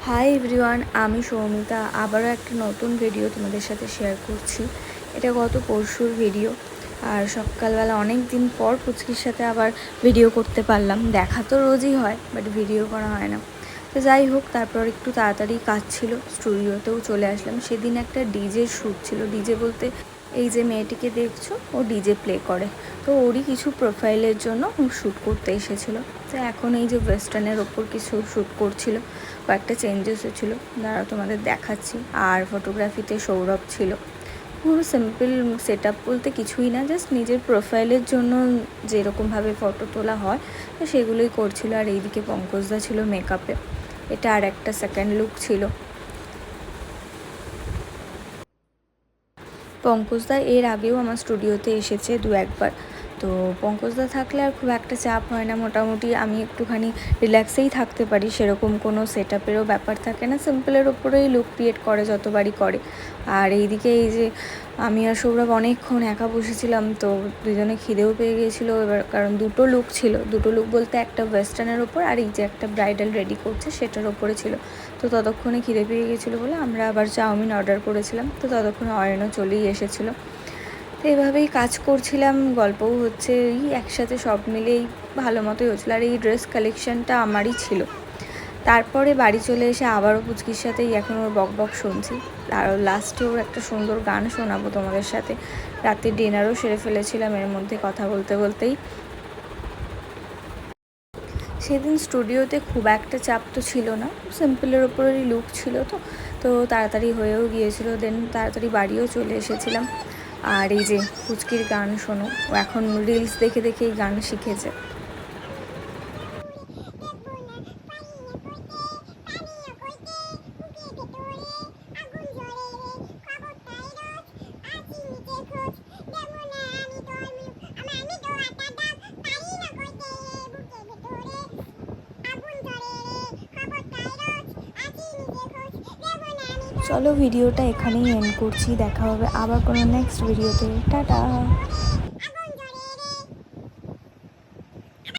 Hi everyone, আমি সৌমিতা আবারও একটা নতুন ভিডিও তোমাদের সাথে শেয়ার করছি। এটা গত পরশুর ভিডিও। আর সকালবেলা অনেক দিন পর পুচকির সাথে আবার ভিডিও করতে পারলাম। দেখা তো রোজই হয়, বাট ভিডিও করা হয় না। তো যাই হোক, তারপর একটু তাড়াতাড়ি কাজ ছিল, স্টুডিওতেও চলে আসলাম। সেদিন একটা ডিজের শ্যুট ছিল। ডিজে বলতে এই যে মেয়েটিকে দেখছো, ও ডিজে প্লে করে। তো ওরই কিছু প্রোফাইলের জন্য ও শ্যুট করতে এসেছিলো। তো এখন এই যে ওয়েস্টার্নের ওপর কিছু শ্যুট করছিল, কয়েকটা চেঞ্জেস হয়েছিল, দাঁড়াও তোমাদের দেখাচ্ছি। আর ফটোগ্রাফিতে সৌরভ ছিল। পুরো সিম্পল সেট আপ বলতে কিছুই না, জাস্ট নিজের প্রোফাইলের জন্য যেরকমভাবে ফটো তোলা হয় তো সেগুলোই করছিল। আর এইদিকে পঙ্কজদা ছিল মেকআপে। এটা আর একটা সেকেন্ড লুক ছিল। পঙ্কজদা এর আগেও আমার স্টুডিওতে এসেছে দু একবার। তো পঙ্কজদা থাকলে আর খুব একটা চাপ হয় না, মোটামুটি আমি একটুখানি রিল্যাক্সেই থাকতে পারি। সেরকম কোনো সেট আপেরও ব্যাপার থাকে না, সিম্পলের ওপরেই লুক ক্রিয়েট করে যতবারই করে। আর এইদিকে এই যে আমি আর সৌরভ অনেকক্ষণ একা বসেছিলাম, তো দুজনে খিদেও পেয়ে গিয়েছিলো এবার, কারণ দুটো লুক ছিল। দুটো লুক বলতে একটা ওয়েস্টার্নের ওপর আর এই যে একটা ব্রাইডাল রেডি করছে সেটার ওপরে ছিল। তো ততক্ষণে খিদে পেয়ে গেছিলো বলে আমরা আবার চাউমিন অর্ডার করেছিলাম। তো ততক্ষণে অয়নও চলেই এসেছিলো। তো এভাবেই কাজ করছিলাম, গল্পও হচ্ছে, এই একসাথে সব মিলেই ভালো মতোই হচ্ছিলো। আর এই ড্রেস কালেকশানটা আমারই ছিল। তারপরে বাড়ি চলে এসে আবারও পুচকির সাথেই এখন ওর বক বক শুনছি। আর লাস্টে ওর একটা সুন্দর গান শোনাবো তোমাদের সাথে। রাতে ডিনারও সেরে ফেলেছিলাম এর মধ্যে কথা বলতে বলতেই। সেদিন স্টুডিওতে খুব একটা চাপ তো ছিল না, সিম্পলের ওপরেরই লুক ছিল। তো তো তাড়াতাড়ি হয়েও গিয়েছিল, দেন তাড়াতাড়ি বাড়িও চলে এসেছিলাম। আর এই যে পুচকির গান শোনো, ও এখন রিলস দেখে দেখে এই গান শিখেছে। চলো ভিডিওটা এখানেই এন্ড করছি, দেখা হবে আবার কোনো নেক্সট ভিডিওতে। টাটা।